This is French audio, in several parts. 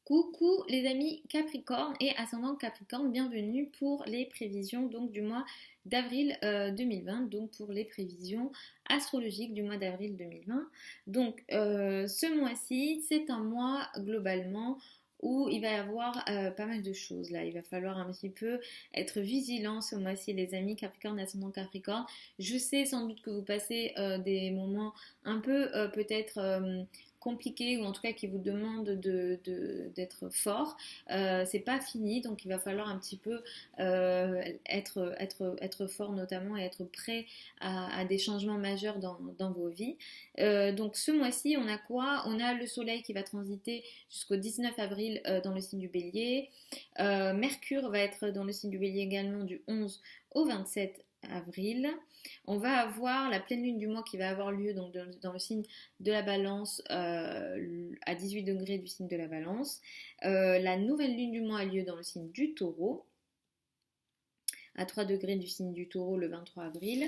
Coucou les amis Capricorne et ascendant Capricorne, bienvenue pour les prévisions donc du mois d'avril 2020, donc pour les prévisions astrologiques du mois d'avril 2020. Donc ce mois-ci, c'est un mois globalement où il va y avoir pas mal de choses là. Il va falloir un petit peu être vigilant ce mois-ci les amis Capricorne, ascendant Capricorne. Je sais sans doute que vous passez des moments un peu peut-être compliqué ou en tout cas qui vous demande d'être fort, c'est pas fini, donc il va falloir un petit peu être fort notamment et être prêt à des changements majeurs dans vos vies. Donc ce mois-ci, on a quoi? On a le soleil qui va transiter jusqu'au 19 avril dans le signe du bélier. Mercure va être dans le signe du bélier également du 11 au 27 avril. On va avoir la pleine lune du mois qui va avoir lieu donc dans le signe de la balance à 18 degrés du signe de la balance. La nouvelle lune du mois a lieu dans le signe du taureau à 3 degrés du signe du taureau le 23 avril.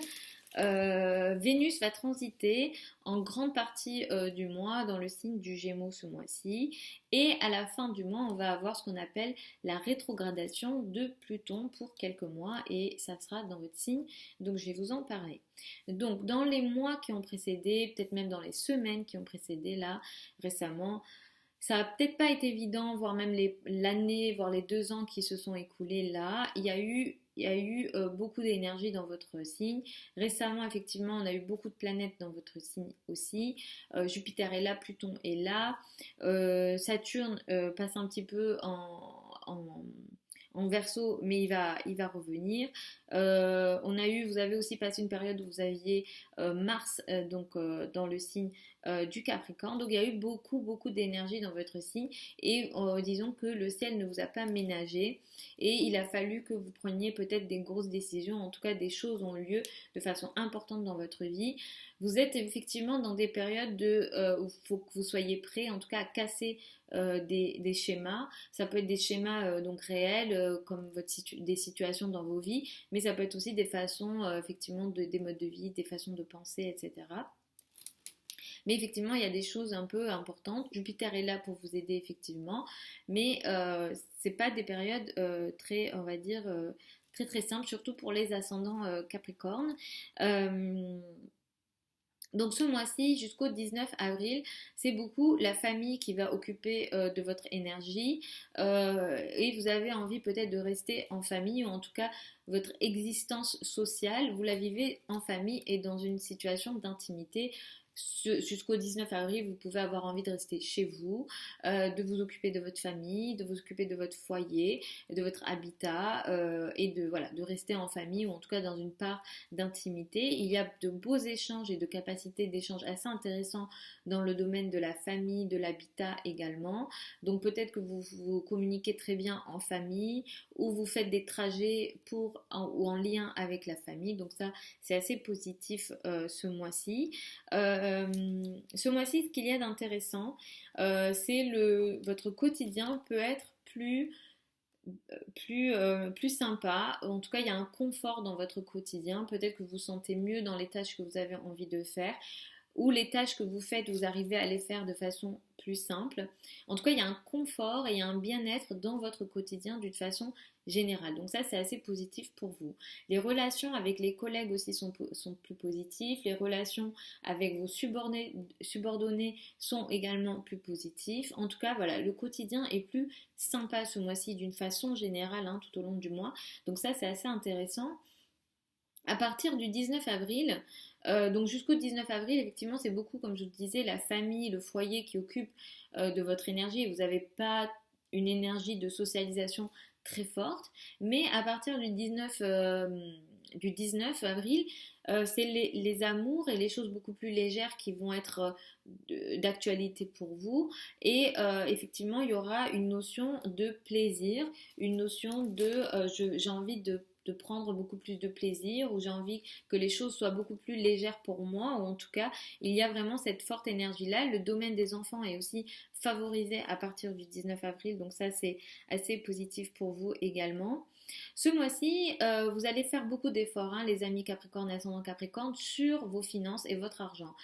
Vénus va transiter en grande partie du mois dans le signe du Gémeaux ce mois-ci. Et à la fin du mois, on va avoir ce qu'on appelle la rétrogradation de Pluton pour quelques mois et ça sera dans votre signe. Donc je vais vous en parler. Donc dans les mois qui ont précédé, peut-être même dans les semaines qui ont précédé là récemment, ça n'a peut-être pas été évident, voire même l'année, voire les 2 ans qui se sont écoulés là. Il y a eu beaucoup d'énergie dans votre signe. Récemment, effectivement, on a eu beaucoup de planètes dans votre signe aussi. Jupiter est là, Pluton est là. Saturne passe un petit peu en Verseau, mais il va revenir. Vous avez aussi passé une période où vous aviez Mars dans le signe du Capricorne. Donc il y a eu beaucoup d'énergie dans votre signe et disons que le ciel ne vous a pas ménagé et il a fallu que vous preniez peut-être des grosses décisions, en tout cas des choses ont lieu de façon importante dans votre vie. Vous êtes effectivement dans des périodes où il faut que vous soyez prêt en tout cas à casser des schémas. Ça peut être des schémas donc réels comme des situations dans vos vies, mais ça peut être aussi des façons effectivement des modes de vie, des façons de penser, etc. Mais effectivement, il y a des choses un peu importantes. Jupiter est là pour vous aider effectivement, mais c'est pas des périodes très, on va dire, très très simples, surtout pour les ascendants Capricorne. Euh, donc ce mois-ci jusqu'au 19 avril, c'est beaucoup la famille qui va occuper de votre énergie et vous avez envie peut-être de rester en famille ou en tout cas votre existence sociale, vous la vivez en famille et dans une situation d'intimité. Jusqu'au 19 avril, vous pouvez avoir envie de rester chez vous, de vous occuper de votre famille, de vous occuper de votre foyer, de votre habitat et de rester en famille ou en tout cas dans une part d'intimité. Il y a de beaux échanges et de capacités d'échange assez intéressants dans le domaine de la famille, de l'habitat également. Donc peut-être que vous communiquez très bien en famille ou vous faites des trajets ou en lien avec la famille. Donc ça, c'est assez positif ce mois-ci. Ce mois-ci, ce qu'il y a d'intéressant, c'est votre quotidien peut être plus sympa. En tout cas, il y a un confort dans votre quotidien. Peut-être que vous vous sentez mieux dans les tâches que vous avez envie de faire ou les tâches que vous faites, vous arrivez à les faire de façon plus simple. En tout cas, il y a un confort et il y a un bien-être dans votre quotidien d'une façon générale. Donc ça, c'est assez positif pour vous. Les relations avec les collègues aussi sont plus positives. Les relations avec vos subordonnés sont également plus positifs. En tout cas, voilà, le quotidien est plus sympa ce mois-ci d'une façon générale hein, tout au long du mois. Donc ça, c'est assez intéressant. À partir du 19 avril, donc jusqu'au 19 avril, effectivement, c'est beaucoup, comme je vous disais, la famille, le foyer qui occupe de votre énergie. Vous n'avez pas une énergie de socialisation très forte. Mais à partir du 19 avril, c'est les amours et les choses beaucoup plus légères qui vont être d'actualité pour vous. Et effectivement, il y aura une notion de plaisir, une notion j'ai envie de prendre beaucoup plus de plaisir ou j'ai envie que les choses soient beaucoup plus légères pour moi ou en tout cas il y a vraiment cette forte énergie là. Le domaine des enfants est aussi favorisé à partir du 19 avril donc ça c'est assez positif pour vous également. Ce mois-ci, vous allez faire beaucoup d'efforts, hein, les amis Capricorne et ascendant Capricorne, sur vos finances et votre argent.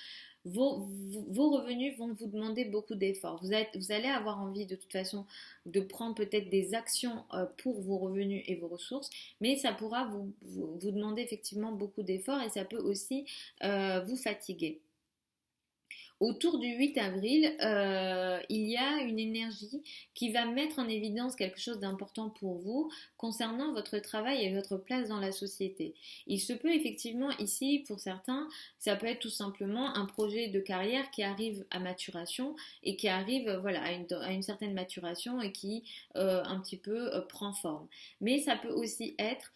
vos revenus vont vous demander beaucoup d'efforts. Vous allez avoir envie de toute façon de prendre peut-être des actions pour vos revenus et vos ressources, mais ça pourra vous demander effectivement beaucoup d'efforts et ça peut aussi vous fatiguer. Autour du 8 avril, il y a une énergie qui va mettre en évidence quelque chose d'important pour vous concernant votre travail et votre place dans la société. Il se peut effectivement ici, pour certains, ça peut être tout simplement un projet de carrière qui arrive à maturation et qui arrive voilà, à une certaine maturation et qui un petit peu prend forme. Mais ça peut aussi être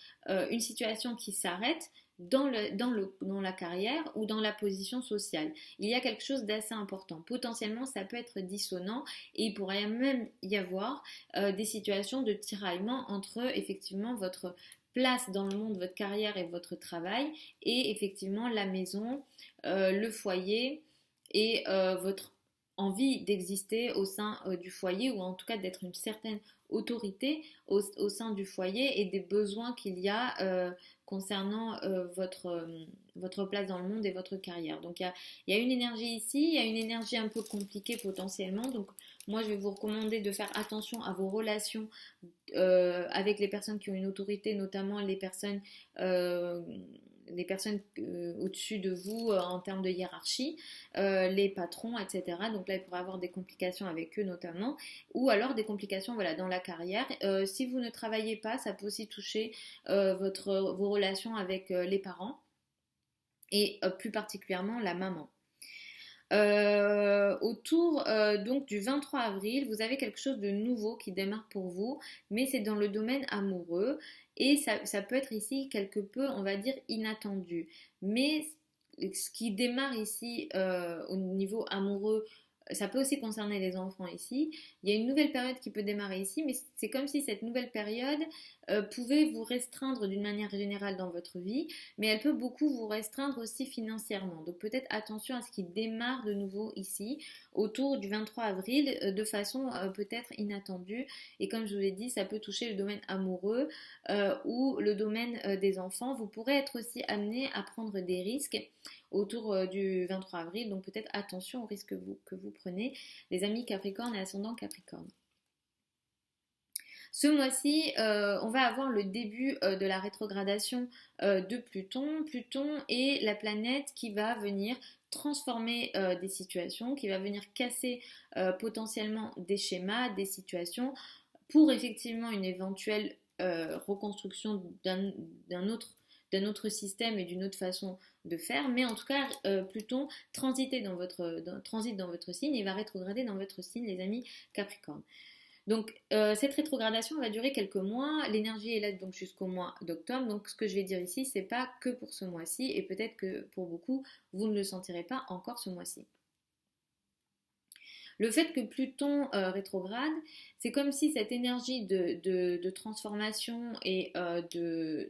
une situation qui s'arrête dans la carrière ou dans la position sociale. Il y a quelque chose d'assez important. Potentiellement, ça peut être dissonant et il pourrait même y avoir des situations de tiraillement entre effectivement votre place dans le monde, votre carrière et votre travail et effectivement la maison, le foyer et votre envie d'exister au sein du foyer ou en tout cas d'être une certaine autorité au sein du foyer et des besoins qu'il y a concernant votre place dans le monde et votre carrière. Donc il y a une énergie ici, il y a une énergie un peu compliquée potentiellement. Donc moi je vais vous recommander de faire attention à vos relations avec les personnes qui ont une autorité, notamment les personnes au-dessus de vous en termes de hiérarchie, les patrons, etc. Donc là, il pourrait y avoir des complications avec eux notamment, ou alors des complications voilà, dans la carrière. Si vous ne travaillez pas, ça peut aussi toucher vos relations avec les parents et plus particulièrement la maman. Autour donc du 23 avril, vous avez quelque chose de nouveau qui démarre pour vous, mais c'est dans le domaine amoureux et ça peut être ici quelque peu, on va dire, inattendu. Mais ce qui démarre ici au niveau amoureux, ça peut aussi concerner les enfants ici. Il y a une nouvelle période qui peut démarrer ici, mais c'est comme si cette nouvelle période pouvait vous restreindre d'une manière générale dans votre vie, mais elle peut beaucoup vous restreindre aussi financièrement. Donc peut-être attention à ce qui démarre de nouveau ici, autour du 23 avril, de façon peut-être inattendue. Et comme je vous l'ai dit, ça peut toucher le domaine amoureux ou le domaine des enfants. Vous pourrez être aussi amené à prendre des risques autour du 23 avril, donc peut-être attention aux risques que vous prenez, les amis Capricorne et ascendant Capricorne. Ce mois-ci, on va avoir le début de la rétrogradation de Pluton. Pluton est la planète qui va venir transformer des situations, qui va venir casser potentiellement des schémas, des situations, pour effectivement une éventuelle reconstruction d'un autre système et d'une autre façon de faire, mais en tout cas Pluton transite dans votre signe et va rétrograder dans votre signe, les amis Capricorne. Donc cette rétrogradation va durer quelques mois, l'énergie est là donc jusqu'au mois d'octobre, donc ce que je vais dire ici c'est pas que pour ce mois-ci et peut-être que pour beaucoup vous ne le sentirez pas encore ce mois-ci. Le fait que Pluton rétrograde, c'est comme si cette énergie de transformation et de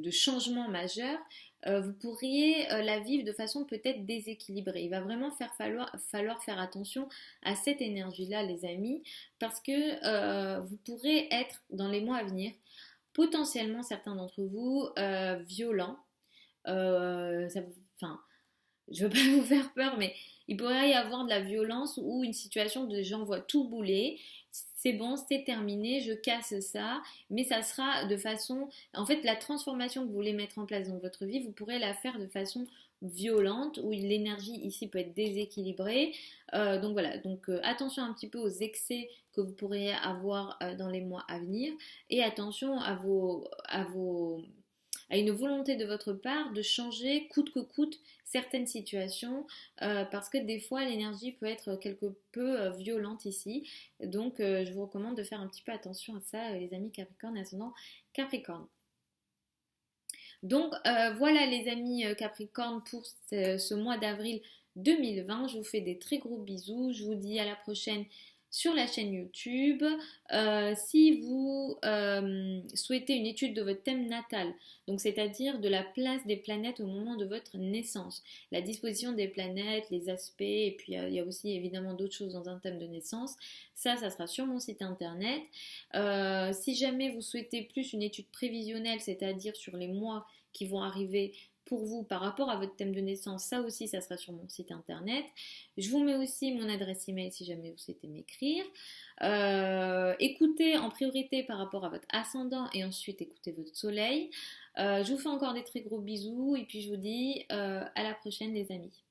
changement majeur, vous pourriez la vivre de façon peut-être déséquilibrée. Il va vraiment falloir faire attention à cette énergie-là, les amis, parce que vous pourrez être, dans les mois à venir, potentiellement certains d'entre vous violents. Enfin, je veux pas vous faire peur, mais il pourrait y avoir de la violence ou une situation de gens voient tout bouler. C'est bon, c'est terminé, je casse ça, mais ça sera de façon... En fait, la transformation que vous voulez mettre en place dans votre vie, vous pourrez la faire de façon violente, où l'énergie ici peut être déséquilibrée. Donc voilà, attention un petit peu aux excès que vous pourriez avoir dans les mois à venir, et attention à une volonté de votre part de changer coûte que coûte certaines situations parce que des fois l'énergie peut être quelque peu violente ici. Donc je vous recommande de faire un petit peu attention à ça, les amis Capricorne et ascendant Capricorne. Donc voilà les amis Capricorne pour ce mois d'avril 2020. Je vous fais des très gros bisous. Je vous dis à la prochaine sur la chaîne YouTube. Si vous souhaitez une étude de votre thème natal, donc c'est-à-dire de la place des planètes au moment de votre naissance, la disposition des planètes, les aspects, et puis il y a aussi évidemment d'autres choses dans un thème de naissance, ça sera sur mon site internet. Si jamais vous souhaitez plus une étude prévisionnelle, c'est-à-dire sur les mois qui vont arriver pour vous par rapport à votre thème de naissance, ça aussi, ça sera sur mon site internet. Je vous mets aussi mon adresse email si jamais vous souhaitez m'écrire. Écoutez en priorité par rapport à votre ascendant et ensuite écoutez votre soleil. Je vous fais encore des très gros bisous et puis je vous dis à la prochaine les amis.